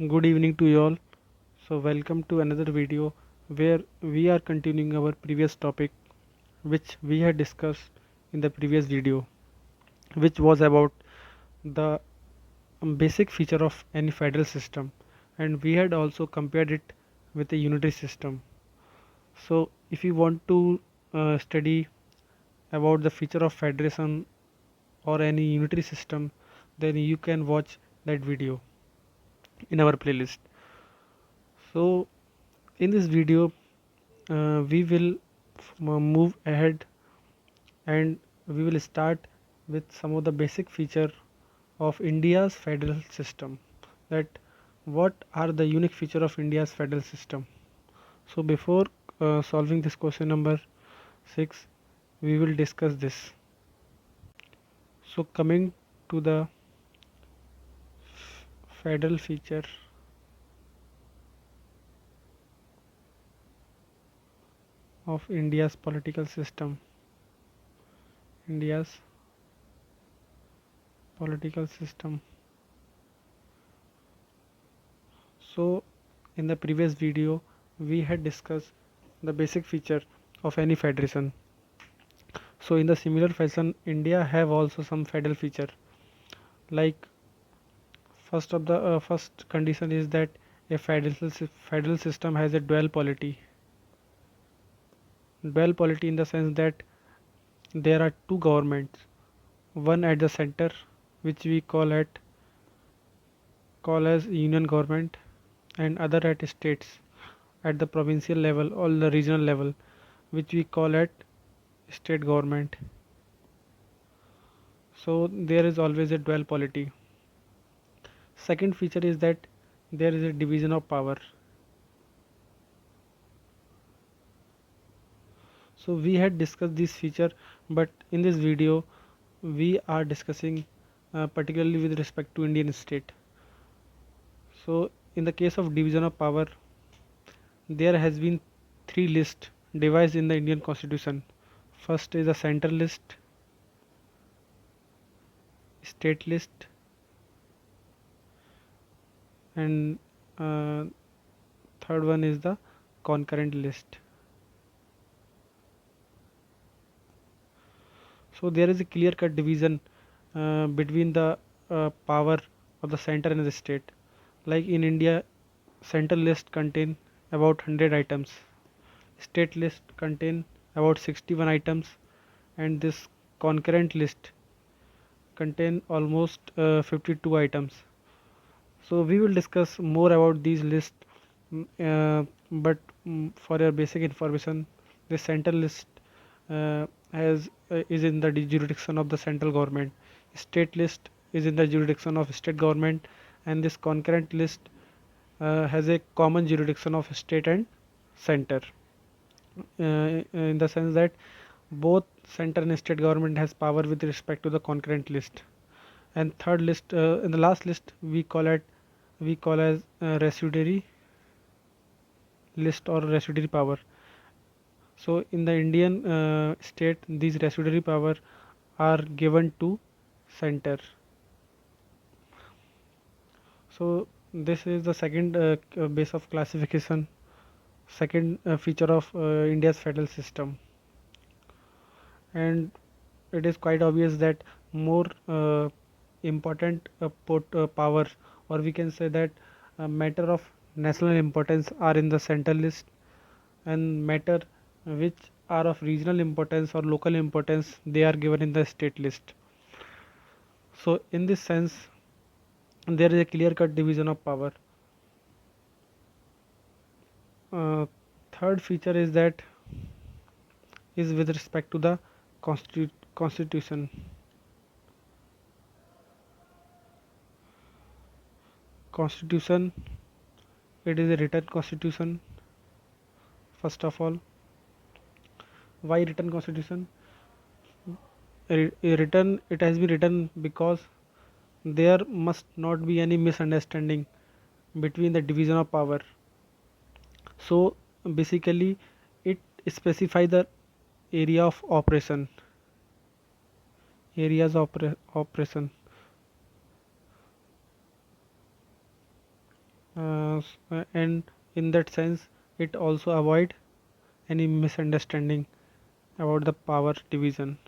Good evening to you all. So, welcome to another video where we are continuing our previous topic, which we had discussed in the previous video, which was about the basic feature of any federal system, and we had also compared it with a unitary system. So, if you want to study about the feature of federation or any unitary system, then you can watch that video in our playlist. So, in this video, we will move ahead and we will start with some of the basic feature of India's federal system. That what are the unique feature of India's federal system? So before solving this question number 6, we will discuss this. So coming to the federal feature of India's political system. India's political system. So in the previous video, we had discussed the basic feature of any federation. So in the similar fashion, India have also some federal feature. Like first condition is that a federal system has a dual polity. Dual polity in the sense that there are two governments, one at the center, which we call as union government, and other at states at the provincial level or the regional level, which we call at state government. So there is always a dual polity. Second feature is that there is a division of power. So we had discussed this feature, but in this video we are discussing particularly with respect to Indian state. So in the case of division of power, there has been three lists devised in the Indian Constitution. First is the central list, state list, and uh, third one is the concurrent list. So there is a clear cut division between the power of the center and the state. Like in India, central list contain about 100 items, state list contain about 61 items, and this concurrent list contain almost 52 items. So we will discuss more about these lists, but for your basic information, the central list has is in the jurisdiction of the central government. State list is in the jurisdiction of state government, and this concurrent list has a common jurisdiction of state and center. In the sense that both center and state government has power with respect to the concurrent list. And third list, in the last list, we call as residuary list or residuary power. So in the Indian state, these residuary power are given to center. So this is the second base of classification, second feature of India's federal system, and it is quite obvious that more important power, or we can say that matter of national importance are in the central list, and matter which are of regional importance or local importance, they are given in the state list. So in this sense, there is a clear cut division of power. uh, Third feature is that is with respect to the constitution. Constitution, it is a written constitution. First of all, why written constitution? Written, it has been written because there must not be any misunderstanding between the division of power. So basically it specify the area of operation, areas of operation. and in that sense it also avoid any misunderstanding about the power division,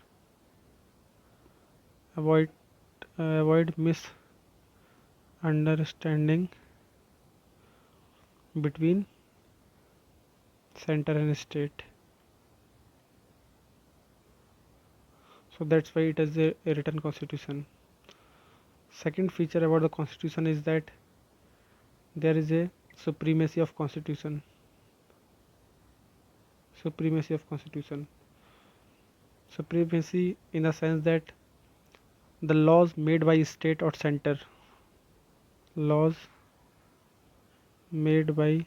avoid avoid misunderstanding between center and state. So that's why it is a written constitution. Second feature about the constitution is that there is a supremacy of constitution. Supremacy of constitution. Supremacy in the sense that the laws made by state or center, laws made by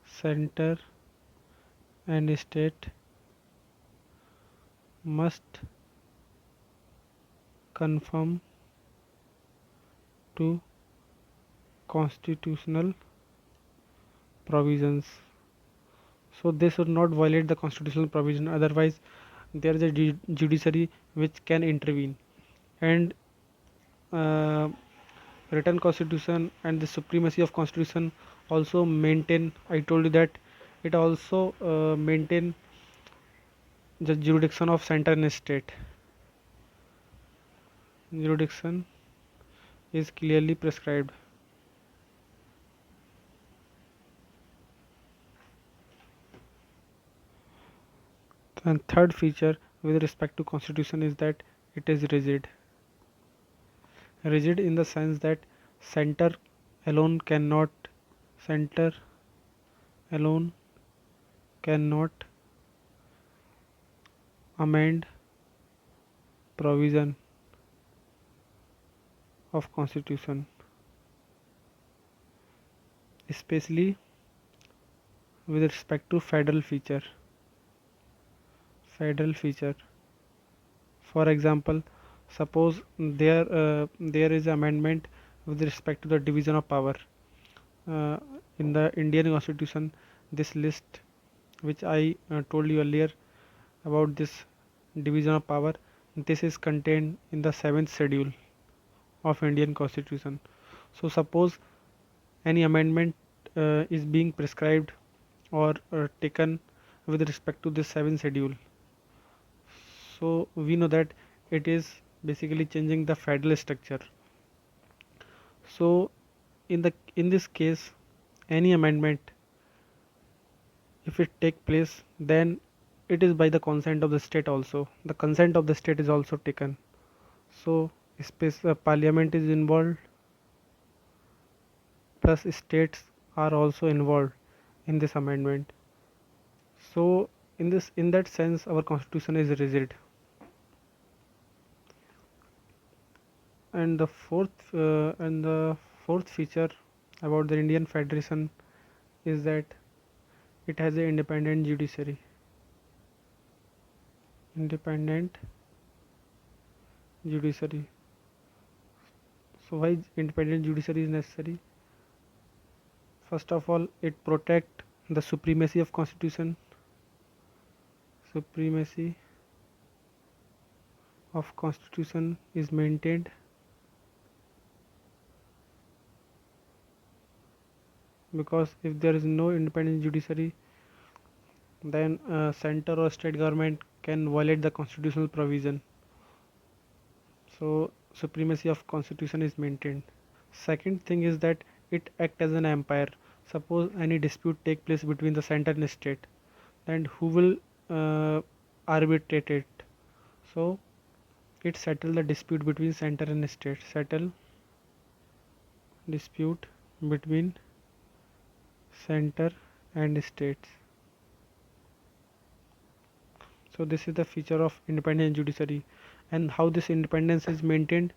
center and state must conform to constitutional provisions. So they should not violate the constitutional provision, otherwise there is a judiciary which can intervene. And uh, written constitution and the supremacy of constitution also maintain, I told you that it also maintain the jurisdiction of center and state. Jurisdiction is clearly prescribed. And third feature with respect to constitution is that it is rigid. Rigid in the sense that center alone cannot center alone cannot amend provision of constitution, especially with respect to federal feature. For example, suppose there is amendment with respect to the division of power. uh, in the Indian Constitution, this list which I told you earlier about this division of power, this is contained in the 7th schedule of Indian Constitution. So suppose any amendment is being prescribed or taken with respect to this 7th schedule, so we know that it is basically changing the federal structure. So in this case, any amendment, if it take place, then it is by the consent of the state also. The consent of the state is also taken. So parliament is involved, plus states are also involved in this amendment. So in that sense, our constitution is rigid. And the fourth feature about the Indian Federation is that it has an independent judiciary. Independent judiciary. So why independent judiciary is necessary? First of all, it protect the supremacy of constitution. Supremacy of constitution is maintained because if there is no independent judiciary, then center or state government can violate the constitutional provision. So supremacy of constitution is maintained. Second thing is that it act as an empire. Suppose any dispute take place between the center and state, and who will arbitrate it? So it settle the dispute between center and state. Settle dispute between center and states. So this is the feature of independent judiciary. And how this independence is maintained?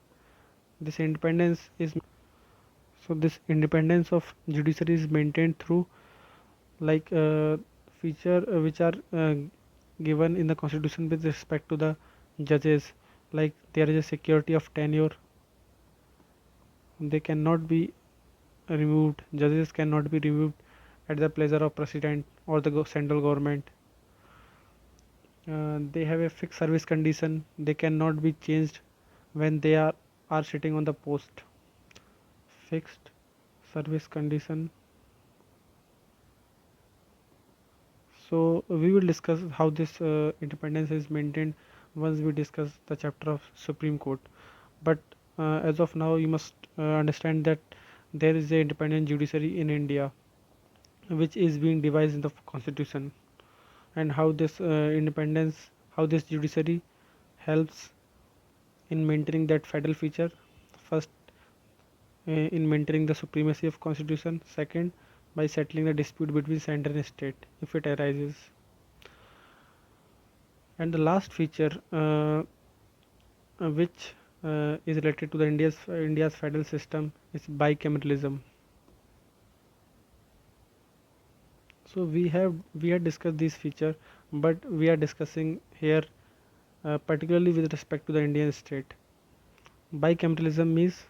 This independence is so this independence of judiciary is maintained through like feature which are given in the constitution with respect to the judges. Like there is a security of tenure, they cannot be removed, judges cannot be removed at the pleasure of president or the central government. They have a fixed service condition, they cannot be changed when they are sitting on the post. Fixed service condition. So we will discuss how this independence is maintained once we discuss the chapter of Supreme Court. But as of now, you must understand that there is a independent judiciary in India, which is being devised in the constitution, and how this independence, how this judiciary helps in maintaining that federal feature. First, in maintaining the supremacy of constitution. Second, by settling the dispute between center and state if it arises. And the last feature, which is related to the India's federal system, is bicameralism. So we had discussed this feature, but we are discussing here particularly with respect to the Indian state. Bicameralism means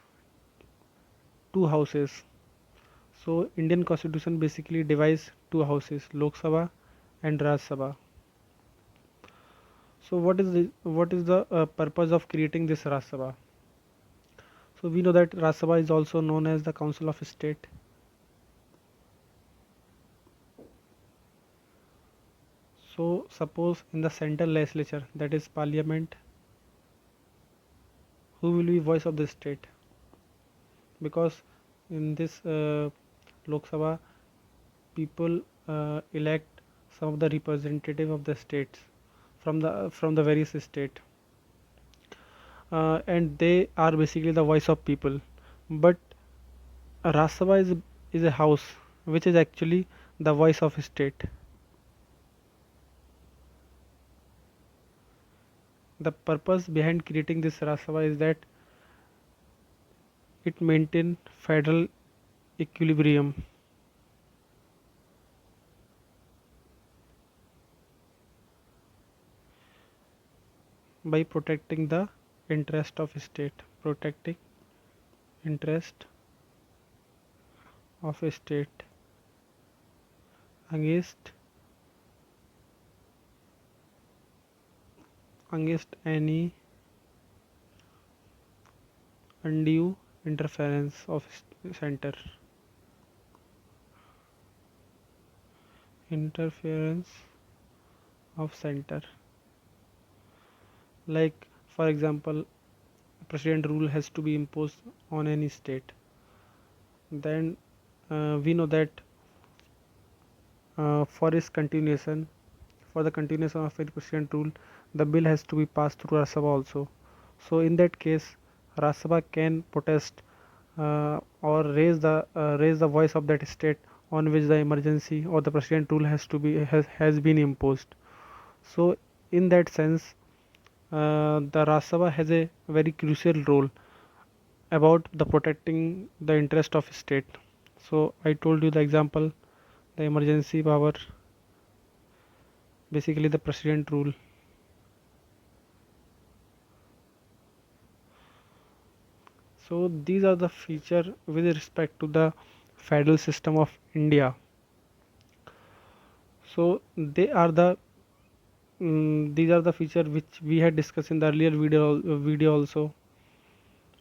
two houses. So Indian constitution basically divides two houses, Lok Sabha and Raj Sabha. So what is the purpose of creating this Raj Sabha? So we know that Raj Sabha is also known as the Council of State. So suppose in the central legislature, that is parliament, who will be voice of the state? Because in this Lok Sabha, people elect some of the representative of the states from the various state, and they are basically the voice of people. But Raj Sabha is a house which is actually the voice of state. The purpose behind creating this Raj Sabha is that it maintain federal equilibrium by protecting the interest of state, protecting interest of a state against any undue interference of center, interference of center. Like for example, president rule has to be imposed on any state, then we know that for its continuation, for the continuation of a president rule, the bill has to be passed through Rajya Sabha also. So in that case, Rajya Sabha can protest or raise the voice of that state on which the emergency or the president rule has been imposed. So in that sense, the Rajya Sabha has a very crucial role about the protecting the interest of state. So I told you the example, the emergency power, basically the president rule. So these are the feature with respect to the federal system of India. So they are the these are the feature which we had discussed in the earlier video also.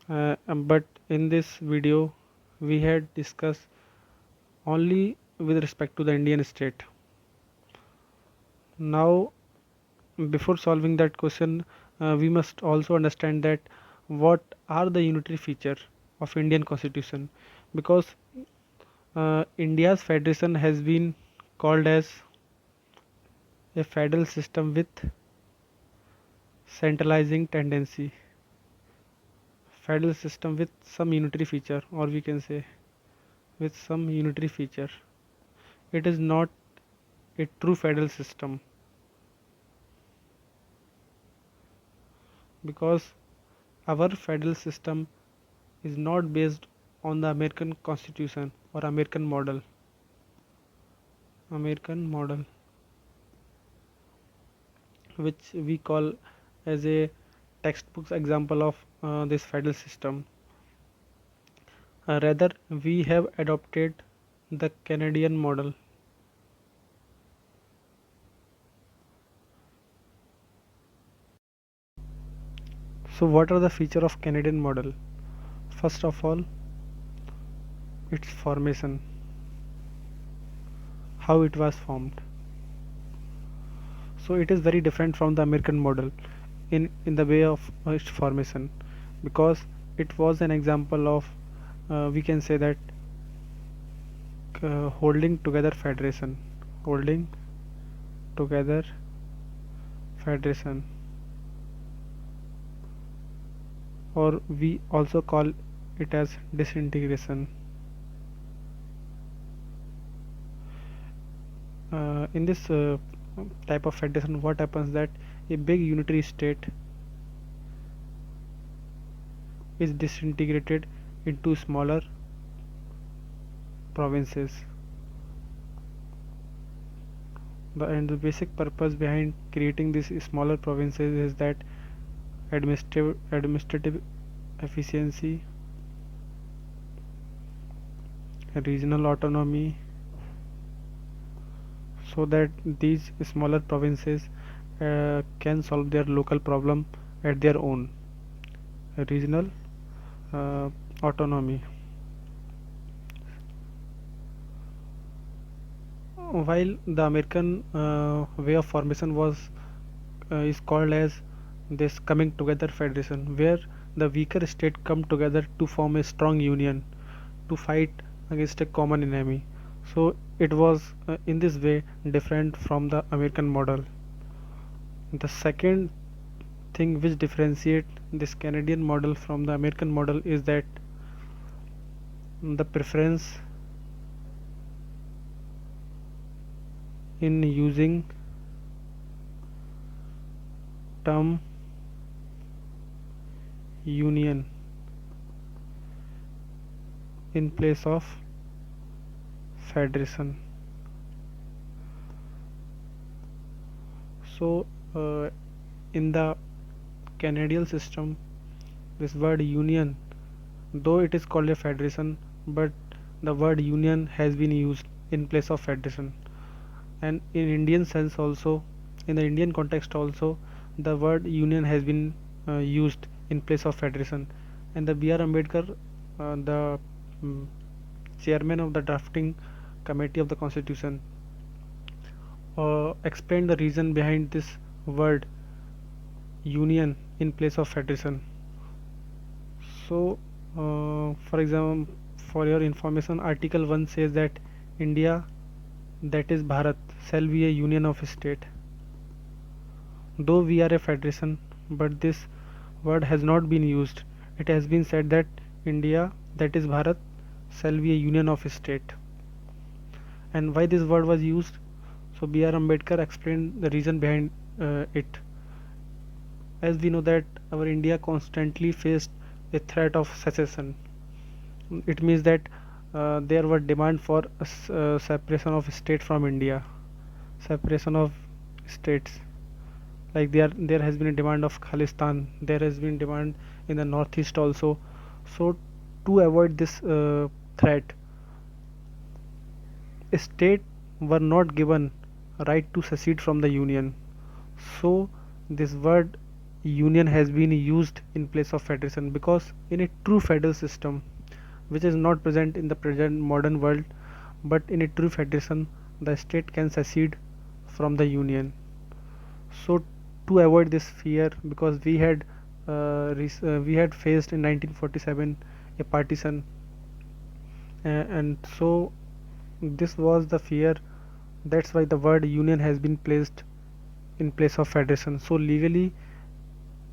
But in this video we had discussed only with respect to the Indian state. Now, before solving that question, we must also understand that what are the unitary feature of Indian constitution, because India's federation has been called as a federal system with centralizing tendency, federal system with some unitary feature, or we can say with some unitary feature. It is not a true federal system because our federal system is not based on the American Constitution or American model, which we call as a textbook example of this federal system. Rather, we have adopted the Canadian model. So, what are the features of Canadian model? First of all, its formation, how it was formed. So it is very different from the American model in the way of its formation, because it was an example of, we can say that, holding together federation, holding together federation, or we also call it as disintegration. In this type of federation, what happens that a big unitary state is disintegrated into smaller provinces. The basic purpose behind creating these smaller provinces is that administrative efficiency, regional autonomy, so that these smaller provinces can solve their local problem at their own. Regional uh, autonomy. While the American way of formation was is called as this coming together federation, where the weaker state come together to form a strong union to fight against a common enemy. So it was in this way different from the American model. The second thing which differentiate this Canadian model from the American model is that the preference in using term union in place of federation. So in the Canadian system, this word union, though it is called a federation, but the word union has been used in place of federation. And in Indian sense also, in the Indian context also, the word union has been used in place of federation. And the B.R. Ambedkar, the mm, chairman of the drafting committee of the constitution, explained the reason behind this word union in place of federation. So, for example, for your information, Article 1 says that India, that is Bharat, shall be a union of state. Though we are a federation, but this word has not been used. It has been said that India, that is Bharat, shall be a union of state. And why this word was used? So B.R. Ambedkar explained the reason behind it. As we know that our India constantly faced a threat of secession. It means that there were demand for separation of state from India, separation of states. Like there has been a demand of Khalistan. There has been demand in the northeast also. So to avoid this threat, states were not given right to secede from the union. So this word union has been used in place of federation, because in a true federal system, which is not present in the present modern world, but in a true federation, the state can secede from the union. So to avoid this fear, because we had faced in 1947 a partition, and so this was the fear. That's why the word union has been placed in place of federation. So legally,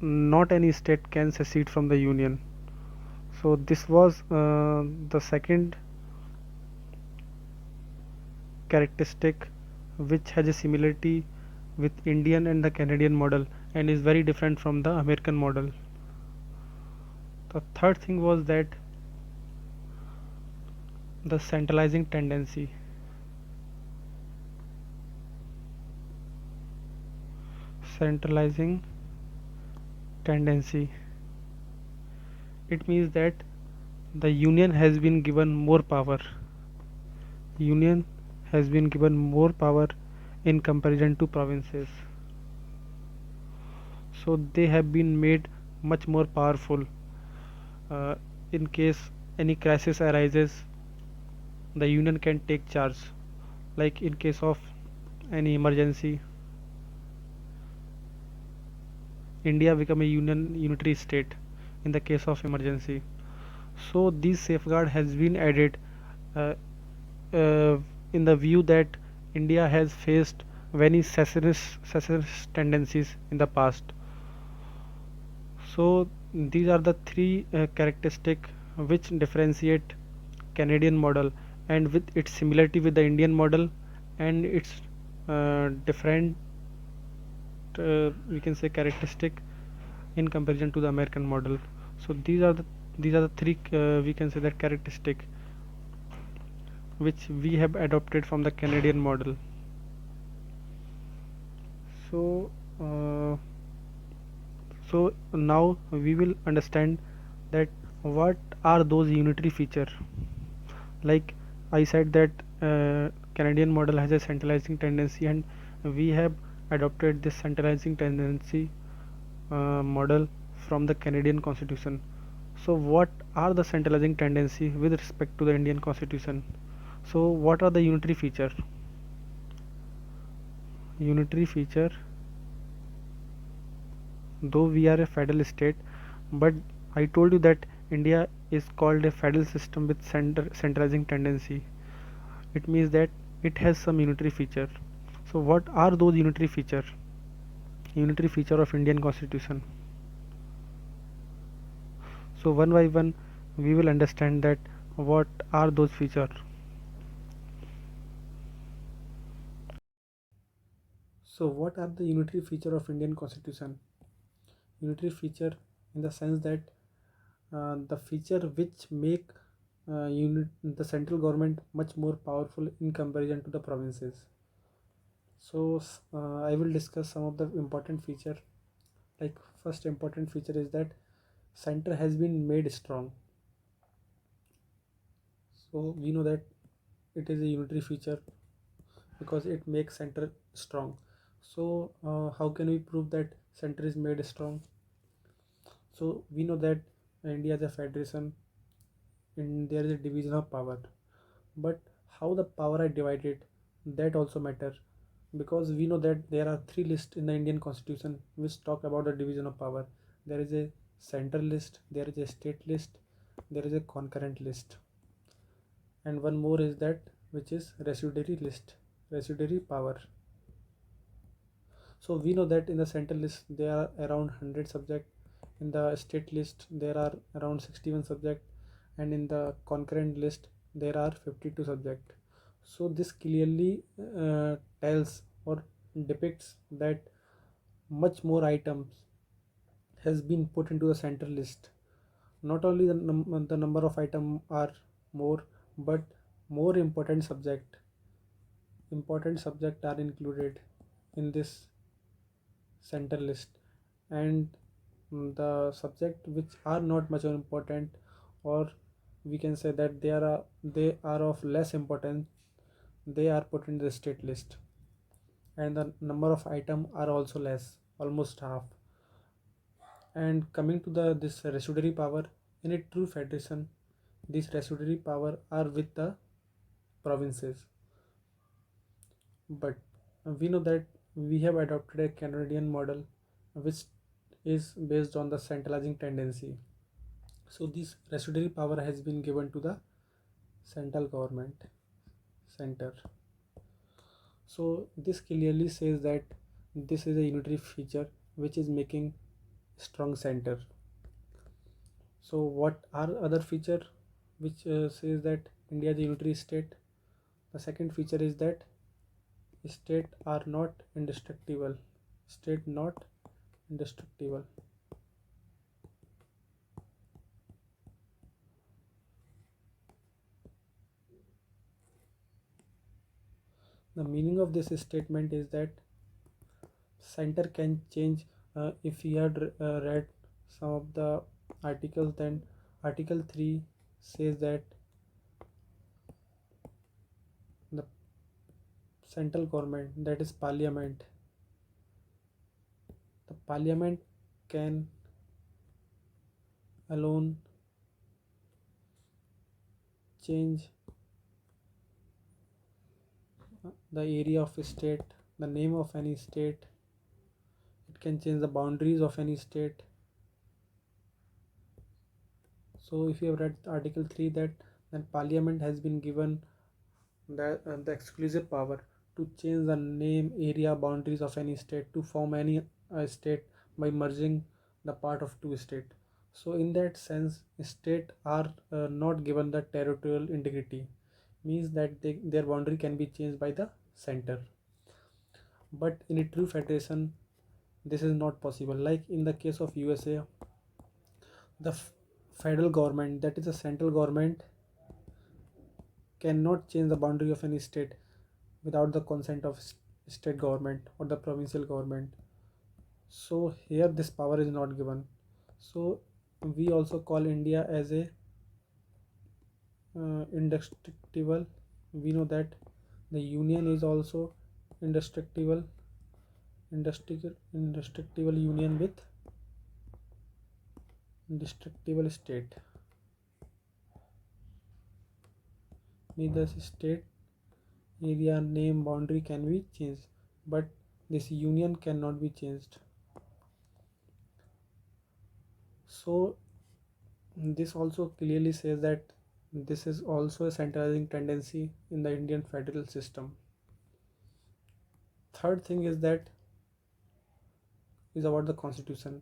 not any state can secede from the union. So this was the second characteristic which has a similarity with Indian and the Canadian model, and is very different from the American model. The third thing was that the centralizing tendency. Centralizing tendency. It means that the union has been given more power. Union has been given more power in comparison to provinces. So they have been made much more powerful. In case any crisis arises, the union can take charge. Like in case of any emergency, India become a unitary state in the case of emergency. So this safeguard has been added uh, uh, in the view that India has faced many secessionist tendencies in the past. So these are the three characteristics which differentiate Canadian model, and with its similarity with the Indian model and its different we can say characteristic in comparison to the American model. So these are the three we can say that characteristic which we have adopted from the Canadian model. So uh, so now we will understand that what are those unitary feature. Like I said that Canadian model has a centralizing tendency, and we have adopted this centralizing tendency model from the Canadian constitution. So what are the centralizing tendency with respect to the Indian constitution? So what are the unitary feature? Unitary feature, though we are a federal state, but I told you that India is called a federal system with centralizing tendency. It means that it has some unitary feature. So what are those unitary feature? Unitary feature of Indian constitution. So one by one we will understand that what are those feature. So what are the unitary feature of Indian constitution? Unitary feature in the sense that the feature which make the central government much more powerful in comparison to the provinces. So I will discuss some of the important feature. Like first important feature is that center has been made strong. So we know that it is a unitary feature because it makes center strong. So how can we prove that center is made strong? So we know that India is a federation and there is a division of power, but how the power are divided, that also matter, because we know that there are three lists in the Indian constitution which talk about the division of power. There is a central list, there is a state list, there is a concurrent list, and one more is that which is residuary list, residuary power. So we know that in the central list there are around 100 subject, in the state list there are around 61 subject, and in the concurrent list there are 52 subject. So this clearly tells or depicts that much more items has been put into the central list. Not only the number of items are more, but more important subject are included in this center list, and the subject which are not much important, or we can say that they are of less importance, they are put in the state list, and the number of item are also less, almost half. And coming to the this residuary power, in a true federation these residuary power are with the provinces, but we know that we have adopted a Canadian model which is based on the centralizing tendency. So this residuary power has been given to the central government center. So this clearly says that this is a unitary feature which is making strong center. So what are other feature which says that India is a unitary state? The second feature is that state are not indestructible. State not indestructible. The meaning of this statement is that center can change. If we had read some of the articles, then Article 3 says that the central government, that is parliament, the parliament can alone change the area of a state, the name of any state. It can change the boundaries of any state. So if you have read Article 3, that Parliament has been given the exclusive power to change the name, area, boundaries of any state, to form any state by merging the part of two states. So in that sense, state are not given the territorial integrity, means that their boundary can be changed by the center. But in a true federation, this is not possible. Like in the case of USA, the federal government, that is the central government, cannot change the boundary of any state without the consent of state government or the provincial government. So here this power is not given. So we also call India as a indestructible. We know that the union is also indestructible, indestructible union with indestructible state. Neither state, area, name, boundary can be changed, but this union cannot be changed. So this also clearly says that this is also a centralizing tendency in the Indian federal system. Third thing is about the constitution.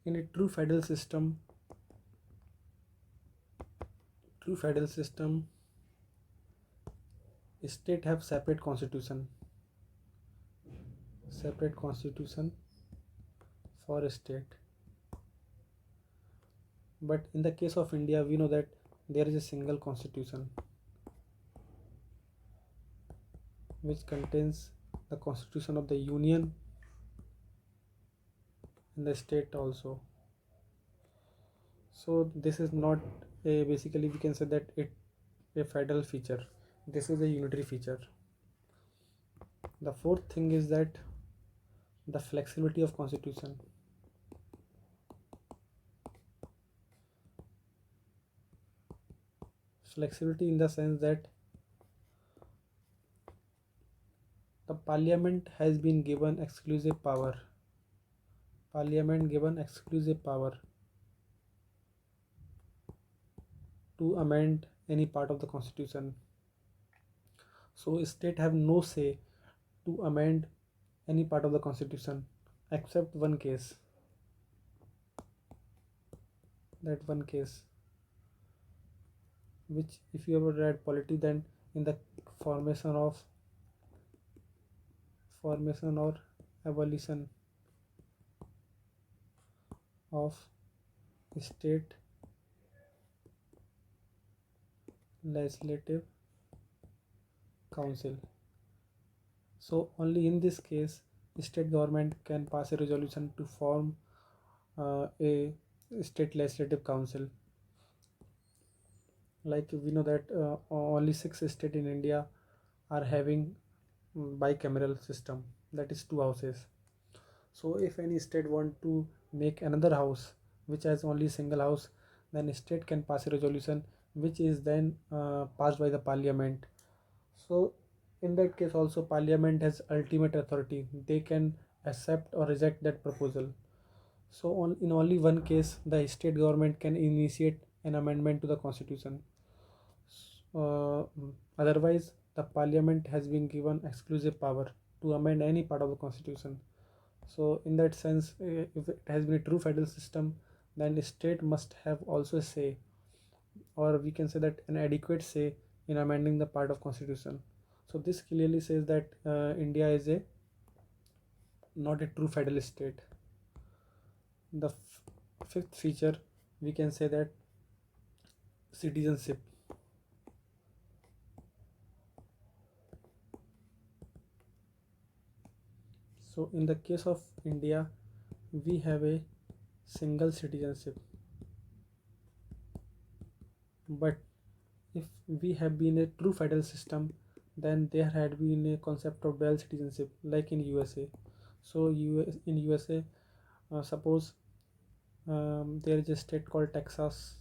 In a true federal system, state have separate constitution for a state. But in the case of India, we know that there is a single constitution which contains the constitution of the union and the state also. So this is not a, basically we can say that it a federal feature. This is a unitary feature. The fourth thing is that the flexibility of constitution. Flexibility in the sense that the parliament has been given exclusive power. Parliament given exclusive power to amend any part of the constitution. So state have no say to amend any part of the constitution except one case. That one case, which if you ever read polity, then in the formation of formation or abolition of state legislative council. So only in this case state government can pass a resolution to form a state legislative council. Like we know that only 6 states in India are having bicameral system, that is 2 houses. So if any state want to make another house which has only single house, then state can pass a resolution which is then passed by the parliament. So in that case also parliament has ultimate authority. They can accept or reject that proposal. So in only one case the state government can initiate an amendment to the constitution. uh, Otherwise the parliament has been given exclusive power to amend any part of the constitution. So in that sense, if it has been a true federal system, then the state must have also a say, or we can say that an adequate say in amending the part of constitution. So this clearly says that India is a not a true federal state. The fifth feature, we can say that citizenship. So in the case of India, we have a single citizenship. But if we have been a true federal system, then there had been a concept of dual citizenship, like in USA. So in USA, suppose there is a state called Texas.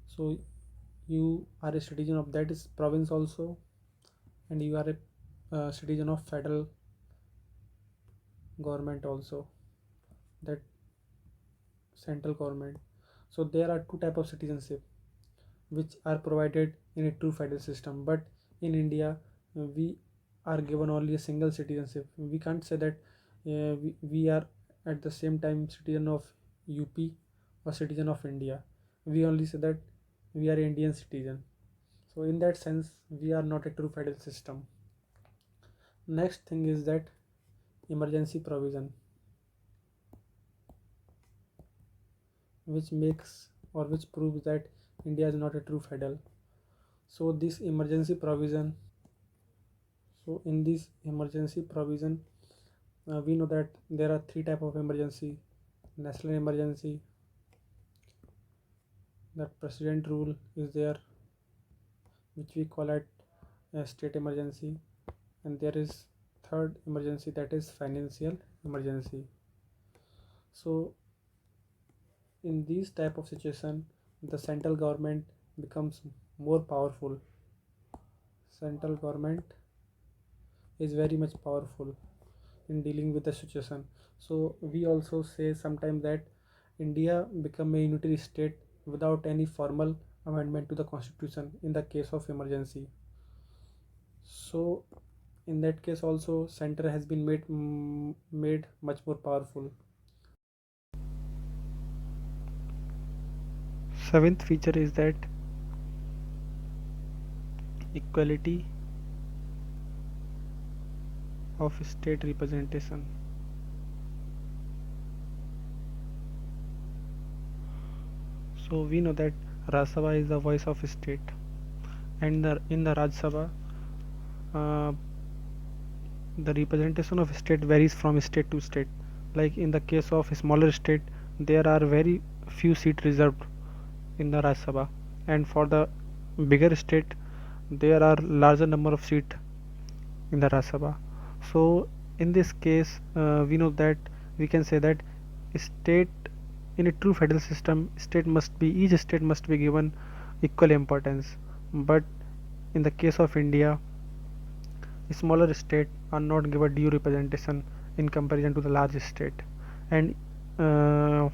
So you are a citizen of that is province also, and you are a citizen of federal government also, that central government. So there are two type of citizenship which are provided in a true federal system, but in India we are given only a single citizenship. We can't say that we are at the same time citizen of UP or citizen of India. We only say that we are Indian citizen. So in that sense we are not a true federal system. Next thing is that emergency provision, which makes or which proves that India is not a true federal. So this emergency provision, so in this emergency provision, we know that there are three type of emergency: national emergency, that president rule is there, which we call it a state emergency, and there is third emergency, that is financial emergency. So in these type of situation, the central government becomes more powerful. Central government is very much powerful in dealing with the situation. So we also say sometimes that India become a unitary state without any formal amendment to the constitution in the case of emergency. So in that case also center has been made much more powerful. Seventh feature is that equality of state representation. So we know that Rajya Sabha is the voice of state, and in the Rajya Sabha, uh, the representation of state varies from state to state. Like in the case of a smaller state, there are very few seats reserved in the Rajya Sabha, and for the bigger state, there are larger number of seats in the Rajya Sabha. So in this case, we know that we can say that state in a true federal system, each state must be given equal importance. But in the case of India, smaller states are not given due representation in comparison to the large state, and uh,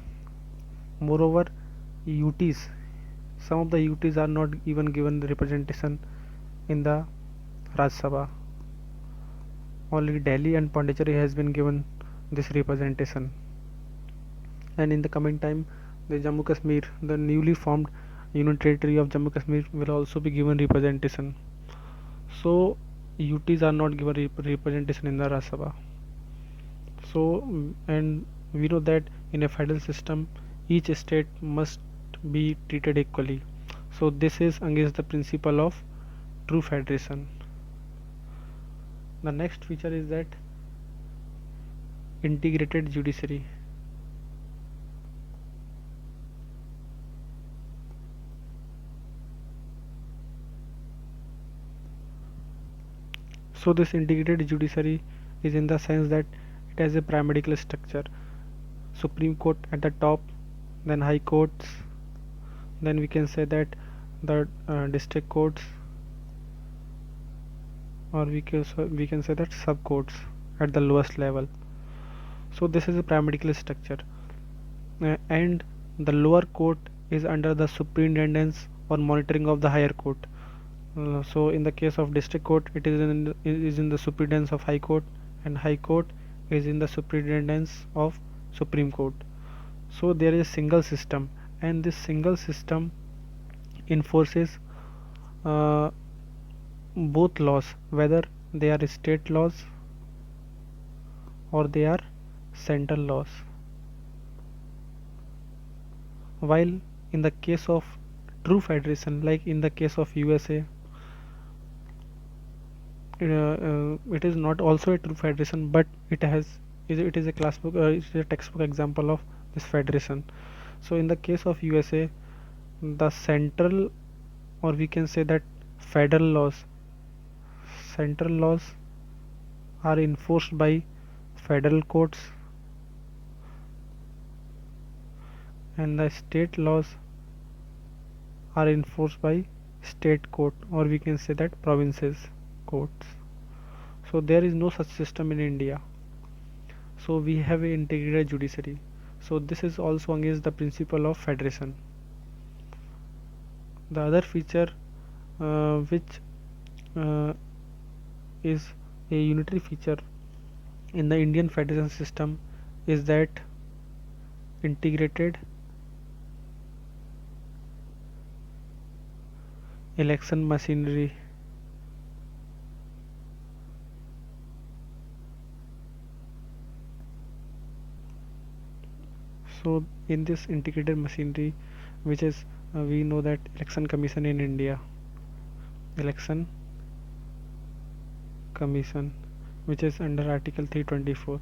moreover, UTs, some of the UTs are not even given the representation in the Rajya Sabha. Only Delhi and Pondicherry has been given this representation. And in the coming time, the Jammu Kashmir, the newly formed Union Territory of Jammu Kashmir, will also be given representation. So UTs are not given representation in the Rajya Sabha. So and we know that in a federal system, each state must be treated equally. So this is against the principle of true federation. The next feature is that integrated judiciary. So this integrated judiciary is in the sense that it has a pyramidal structure: Supreme Court at the top, then High Courts, then we can say that the district courts, or we can say that sub courts at the lowest level. So this is a pyramidal structure, and the lower court is under the superintendence or monitoring of the higher court. So in the case of district court, is in the superintendence of High Court, and High Court is in the superintendence of Supreme Court. So there is a single system, and this single system enforces uh, both laws, whether they are state laws or they are central laws. While in the case of true federation, like in the case of USA, it is not also a true federation, but it is a it is a textbook example of this federation. So in the case of USA, the central, or we can say that federal laws, central laws are enforced by federal courts, and the state laws are enforced by state court, or we can say that provinces courts. So there is no such system in India. So we have an integrated judiciary. So this is also against the principle of federation. The other feature which uh, is a unitary feature in the Indian federation system is that integrated election machinery. So in this integrated machinery, which is we know that election commission in India, election commission, which is under article 324.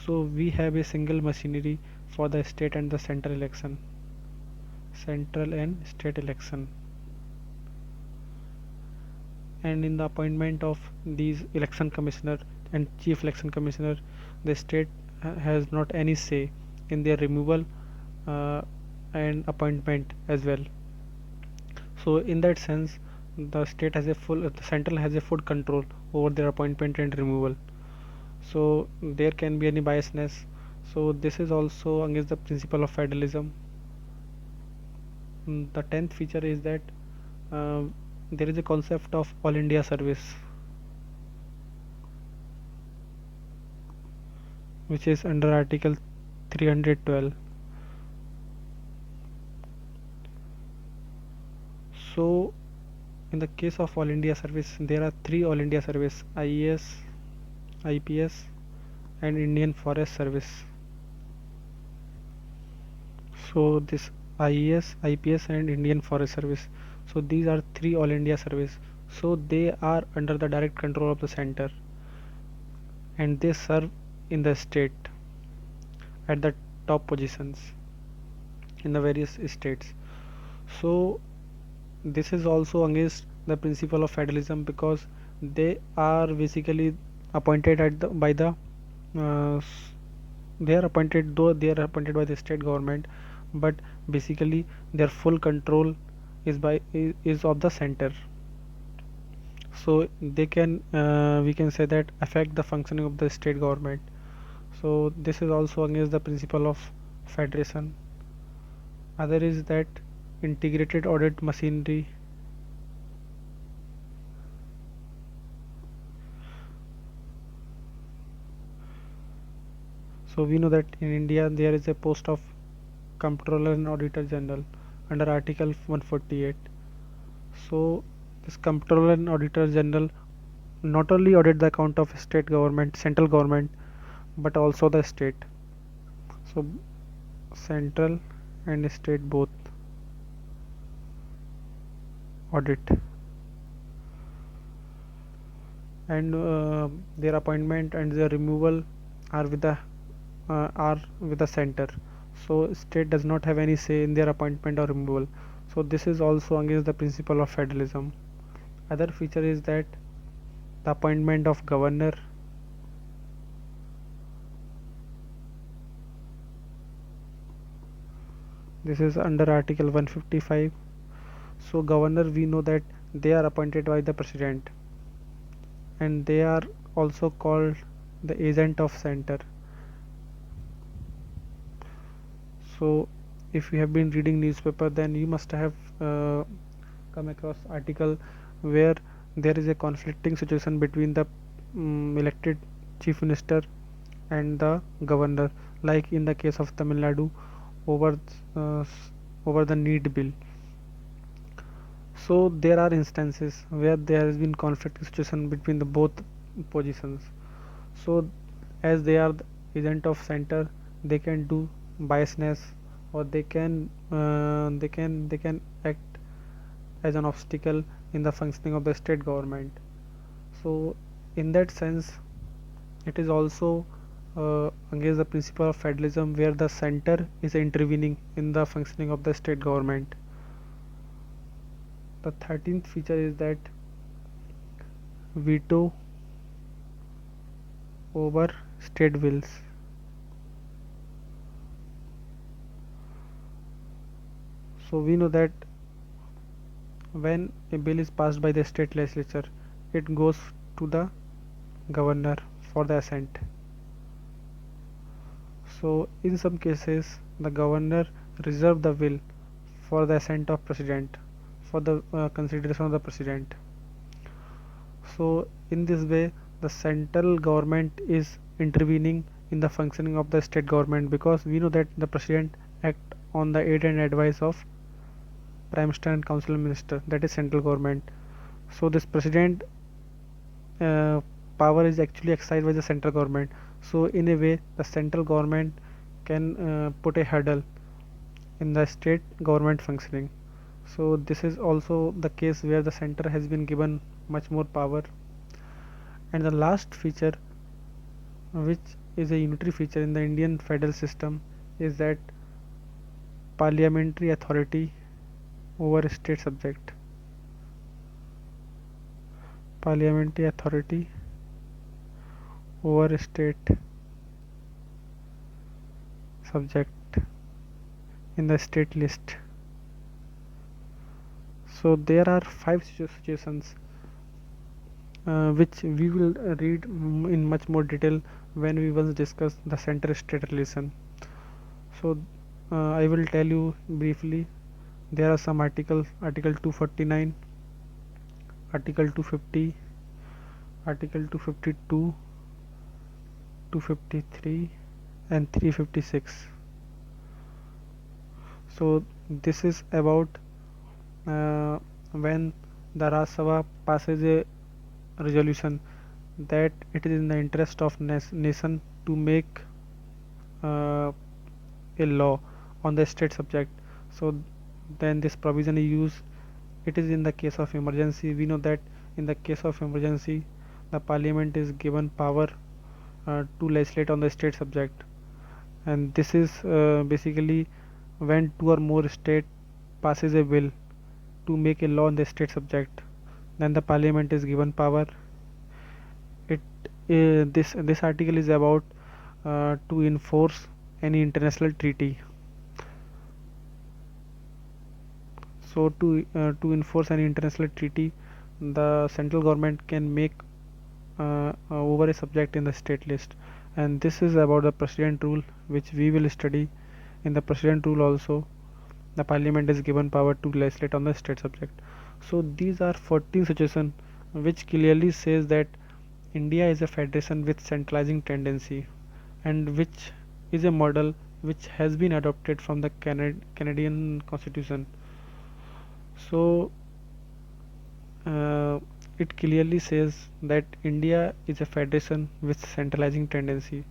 So we have a single machinery for the state and the central and state election. And in the appointment of these election commissioner and chief election commissioner, the state has not any say in their removal uh, and appointment as well. So in that sense, the state has a full the central has a full control over their appointment and removal. So there can be any biasness. So this is also against the principle of federalism. The 10th feature is that uh, there is a concept of all India service, which is under article 312. So in the case of all India service, there are three all India service: IES, IPS, and Indian Forest Service. So this IES, IPS, and Indian Forest Service. So these are three all India service. So they are under the direct control of the center, and they serve in the state at the top positions in the various states. So this is also against the principle of federalism because they are basically appointed by the uh, they are appointed, though they are appointed by the state government, but basically their full control is of the center. So they can we can say that affect the functioning of the state government. So this is also against the principle of federation. Other is that integrated audit machinery. So we know that in India there is a post of Comptroller and Auditor General under Article 148. So this Comptroller and Auditor General not only audit the account of state government, central government, but also the state. So central and state both audit, and their appointment and their removal are with the center. So state does not have any say in their appointment or removal. So this is also against the principle of federalism. Other feature is that the appointment of governor. This is under article 155. So governor, we know that they are appointed by the president, and they are also called the agent of center. So if you have been reading newspaper, then you must have come across article where there is a conflicting situation between the elected chief minister and the governor, like in the case of Tamil Nadu over uh, over the need bill. So there are instances where there has been conflicting situation between the both positions. So as they are the agent of center, they can do biasness, or they can act as an obstacle in the functioning of the state government. So in that sense, it is also against the principle of federalism, where the center is intervening in the functioning of the state government. The 13th feature is that veto over state bills. So we know that when a bill is passed by the state legislature, it goes to the governor for the assent. So in some cases the governor reserve the will for the assent of president, for the consideration of the president. So in this way the central government is intervening in the functioning of the state government, because we know that the president act on the aid and advice of prime minister and council minister, that is central government. So this president uh, power is actually exercised by the central government. So in a way the central government can put a hurdle in the state government functioning. So this is also the case where the center has been given much more power. And the last feature, which is a unitary feature in the Indian federal system, is that parliamentary authority over state subject. Parliamentary authority over state subject in the state list. So there are five situations which we will read in much more detail when we will discuss the center state relation. So I will tell you briefly. There are some articles: article 249, article 250, article 252, 253 and 356. So this is about uh, when the Rajya Sabha passes a resolution that it is in the interest of nation to make uh, a law on the state subject. So then this provision is used. It is in the case of emergency. We know that in the case of emergency the parliament is given power to legislate on the state subject, and this is basically when two or more state passes a bill to make a law on the state subject, then the parliament is given power. It this article is about to enforce any international treaty. So to enforce any international treaty, the central government can make over a subject in the state list. And this is about the president rule, which we will study. In the president rule also the parliament is given power to legislate on the state subject. So these are 14 situations which clearly says that India is a federation with centralizing tendency, and which is a model which has been adopted from the Canadian constitution. So uh, it clearly says that India is a federation with centralizing tendency.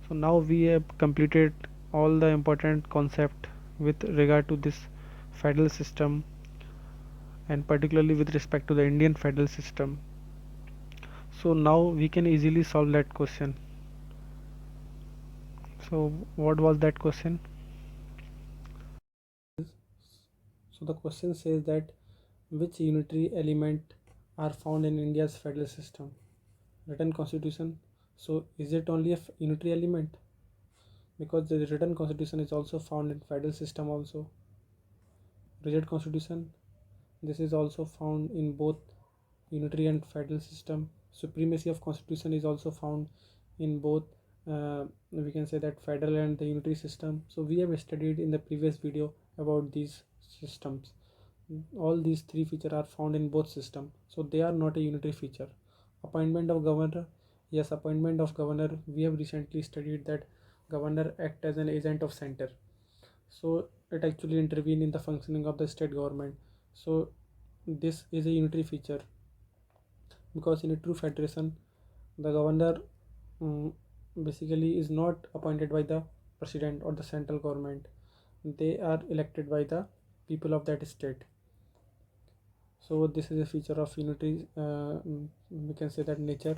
So now we have completed all the important concept with regard to this federal system, and particularly with respect to the Indian federal system. So now we can easily solve that question. So what was that question? So the question says that which unitary element are found in India's federal system? Written constitution. So is it only a unitary element? Because the written constitution is also found in federal system also. Rigid constitution. This is also found in both unitary and federal system. Supremacy of constitution is also found in both we can say that federal and the unitary system. So we have studied in the previous video about these systems. All these three features are found in both systems, so they are not a unitary feature. Appointment of governor. Yes, appointment of governor, we have recently studied that governor act as an agent of center, so it actually intervene in the functioning of the state government. So this is a unitary feature, because in a true federation the governor um, basically is not appointed by the president or the central government. They are elected by the people of that state. So this is a feature of unitary, we can say that nature.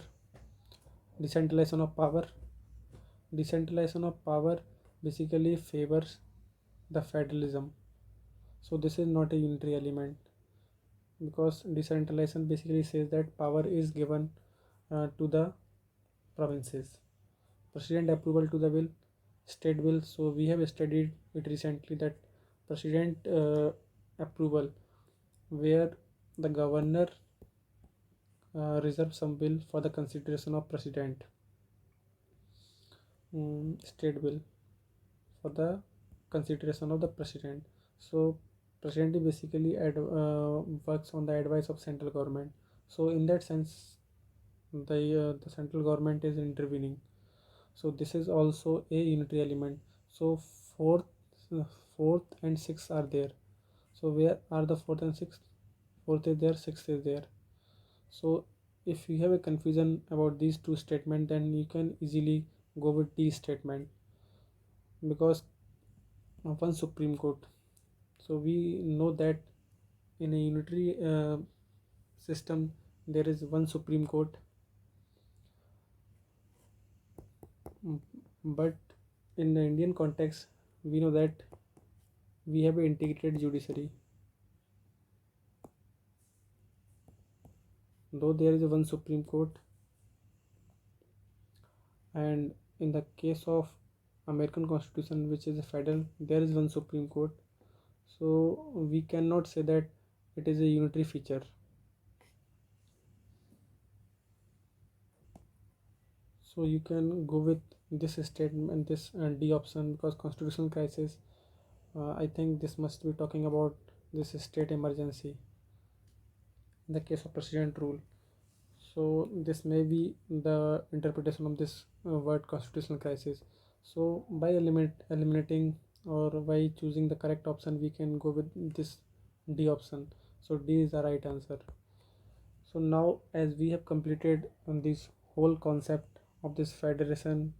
Decentralization of power. Decentralization of power basically favors the federalism. So this is not a unitary element, because decentralization basically says that power is given to the provinces. President approval to the bill, state bill. So we have studied it recently that president approval, where the governor reserve some bill for the consideration of president. State bill for the consideration of the president. So president basically works on the advice of central government. So in that sense, the central government is intervening. So this is also a unitary element. So fourth, uh, fourth and sixth are there. So where are the fourth and sixth? Fourth is there, sixth is there. So if you have a confusion about these two statements, then you can easily go with D statement, because of one Supreme Court. So we know that in a unitary system there is one Supreme Court. Mm, but in the Indian context, we know that we have an integrated judiciary. Though there is one Supreme Court, and in the case of American Constitution, which is a federal, there is one Supreme Court. So we cannot say that it is a unitary feature. So you can go with this statement, this D option, because constitutional crisis. I think this must be talking about this state emergency in the case of president rule. So this may be the interpretation of this word constitutional crisis. So by eliminating or by choosing the correct option, we can go with this D option. So D is the right answer. So now, as we have completed on this whole concept of this federation,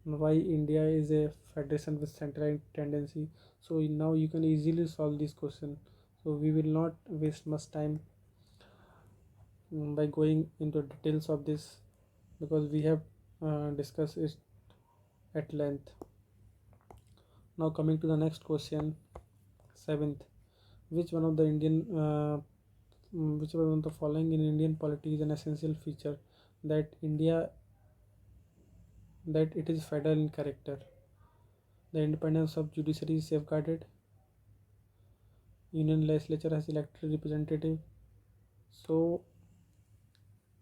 why India is a federation with centralized tendency, so now you can easily solve this question. So we will not waste much time by going into details of this, because we have discussed it at length. Now coming to the next question, seventh, which one of the which one of the following in Indian polity is an essential feature that India that it is federal in character? The independence of judiciary is safeguarded. Union legislature has elected representative. So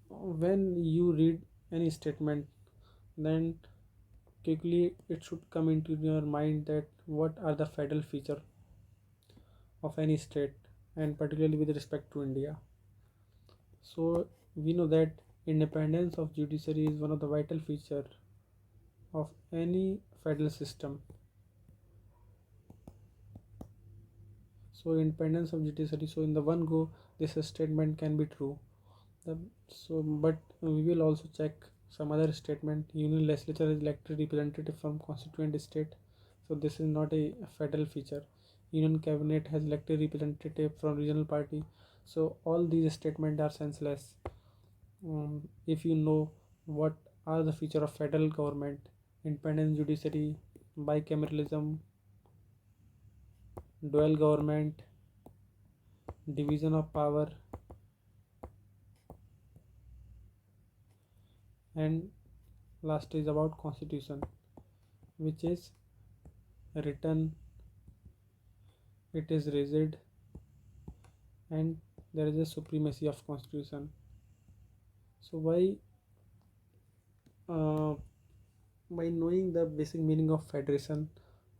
when you read any statement, then quickly it should come into your mind that what are the federal feature of any state, and particularly with respect to India. So we know that independence of judiciary is one of the vital feature of any federal system. So independence of judiciary. So in the one go, this statement can be true. But we will also check some other statement. Union legislature is elected representative from constituent state. So this is not a federal feature. Union cabinet has elected representative from regional party. So all these statements are senseless. If you know what are the feature of federal government: independent judiciary, bicameralism, dual government, division of power, and last is about constitution, which is written, it is rigid, and there is a supremacy of constitution. So uh, by knowing the basic meaning of federation,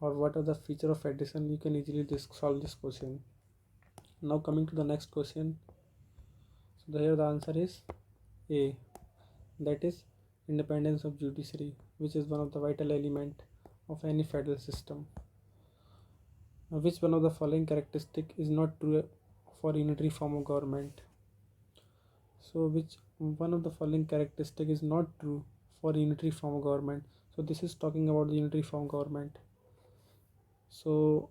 or what are the feature of federation, you can easily solve this question. Now coming to the next question. So here the answer is A, that is independence of judiciary, which is one of the vital element of any federal system. Which one of the following characteristic is not true for unitary form of government? So which one of the following characteristic is not true for unitary form of government? So this is talking about the unitary form government. So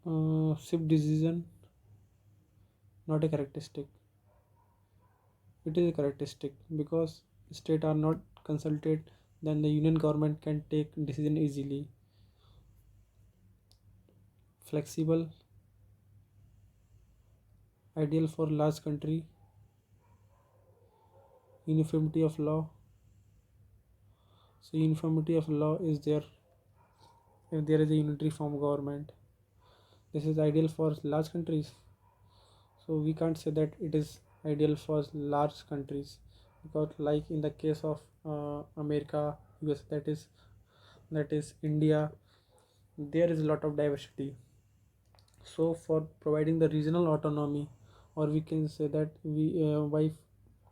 swift decision, not a characteristic. It is a characteristic, because state are not consulted, then the union government can take decision easily. Flexible, ideal for large country. Uniformity of law. So uniformity of law is there if there is a unitary form of government. This is ideal for large countries. So we can't say that it is ideal for large countries, because like in the case of America, US, that is India, there is a lot of diversity. So for providing the regional autonomy, or we can say that we why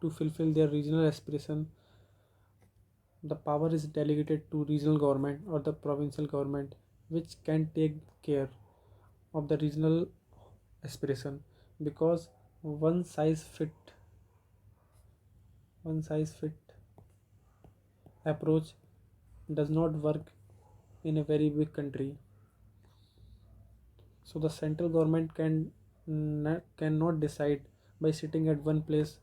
to fulfill their regional aspiration, the power is delegated to regional government or the provincial government, which can take care of the regional aspiration, because one size fit one size fit approach does not work in a very big country. So the central government cannot decide by sitting at one place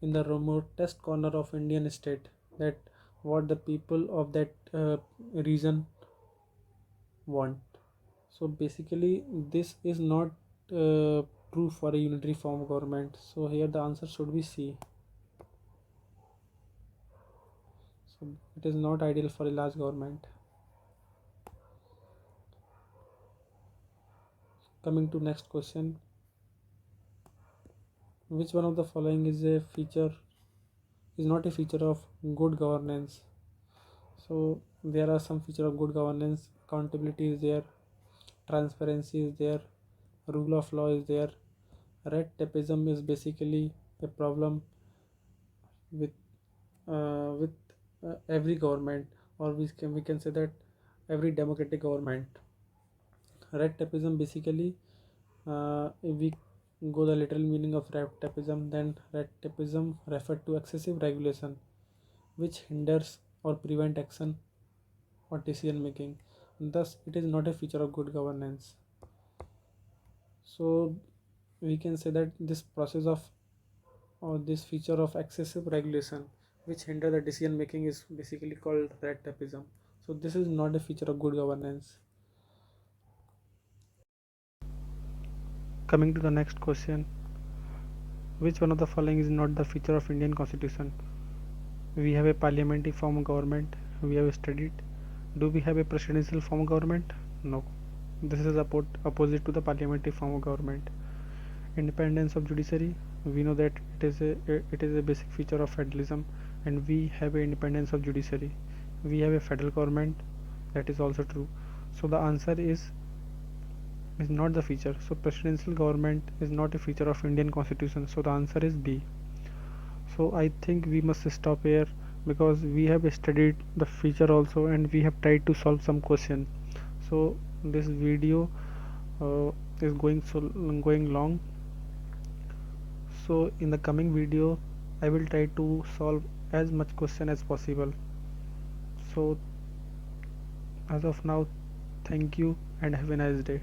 in the remotest corner of Indian state that what the people of that region want. So basically, this is not true for a unitary form of government. So here the answer should be C. So it is not ideal for a large government. Coming to next question, which one of the following is not a feature of good governance? So there are some feature of good governance. Accountability is there, transparency is there, rule of law is there. Red tapeism is basically a problem with every government, or we can say that every democratic government. Red tapeism basically, if we go the literal meaning of red tapeism, then red tapeism refer to excessive regulation which hinders or prevent action or decision making. Thus, it is not a feature of good governance. So we can say that this process of, or this feature of excessive regulation which hinder the decision making is basically called red tapeism. So this is not a feature of good governance. Coming to the next question, which one of the following is not the feature of Indian Constitution? We have a parliamentary form of government. We have studied. Do we have a presidential form of government? No. This is opposite to the parliamentary form of government. Independence of judiciary. We know that it is a basic feature of federalism, and we have a independence of judiciary. We have a federal government. That is also true. So the answer is not the feature. So presidential government is not a feature of Indian Constitution. So the answer is B. So I think we must stop here, because we have studied the feature also, and we have tried to solve some question. So this video uh, is going long. So in the coming video, I will try to solve as much question as possible. So as of now, thank you and have a nice day.